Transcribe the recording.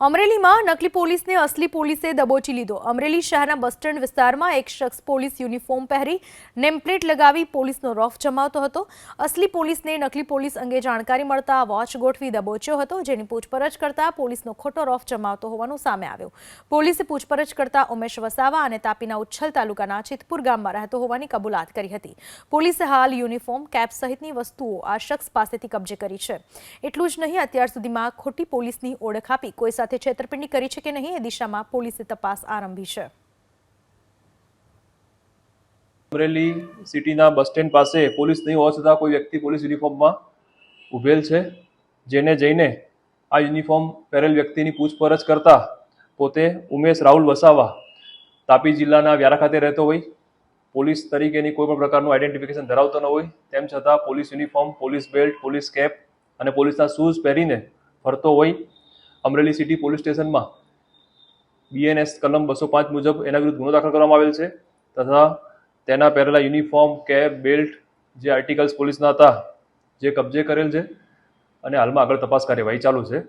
અમરેલીમાં નકલી પોલીસને અસલી પોલીસે દબોચી લીધો। અમરેલી શહેરના બસ સ્ટેન્ડ વિસ્તારમાં એક શખ્સ પોલીસ યુનિફોર્મ પહેરી નેમપ્લેટ લગાવી પોલીસનો રોફ જમાવતો હતો। અસલી પોલીસને નકલી પોલીસ અંગે જાણકારી મળતા વોચ ગોઠવી દબોચ્યો હતો, જેની પૂછપરછ કરતા પોલીસનો ખોટો રોફ જમાવતો હોવાનું સામે આવ્યું। પોલીસે પૂછપરછ કરતા ઉમેશ વસાવા અને તાપીના ઉચ્છલ તાલુકાના ચિતપુર ગામમાં રહેતો હોવાની કબૂલાત કરી હતી। પોલીસે હાલ યુનિફોર્મ, કેપ સહિતની વસ્તુઓ આ શખ્સ પાસેથી કબજે કરી છે। એટલું જ નહીં, અત્યાર સુધીમાં ખોટી પોલીસની ઓળખ આપી કોઈ સાથે છેતરપિંડી કરી છે કે નહીં એ દિશામાં પોલીસે તપાસ આરંભી છે। અમરેલી સિટીના બસ સ્ટેન્ડ પાસે પોલીસ નહીં હોવા છતાં કોઈ વ્યક્તિ પોલીસ યુનિફોર્મમાં ઉભેલ છે, જેને જઈને આ યુનિફોર્મ પહેરેલ વ્યક્તિની પૂછપરછ કરતા પોતે ઉમેશ રાહુલ વસાવા તાપી જિલ્લાના વ્યારા ખાતે રહેતો હોય, પોલીસ તરીકેની કોઈ પણ પ્રકારનું આઈડેન્ટિફિકેશન ધરાવતો ન હોય, તેમ છતાં police uniform, police belt, police cap અને પોલીસના શૂઝ પહેરીને ફરતો હોય અમરેલી સિટી પોલીસ સ્ટેશનમાં BNS કલમ 205 મુજબ એના વિરુદ્ધ ગુનો દાખલ કરવામાં આવેલ છે તથા તેના પહેરેલા યુનિફોર્મ, કેપ, બેલ્ટ જે આર્ટિકલ્સ પોલીસના હતા જે કબજે કરેલ છે અને હાલમાં આગળ તપાસ કાર્યવાહી ચાલુ છે।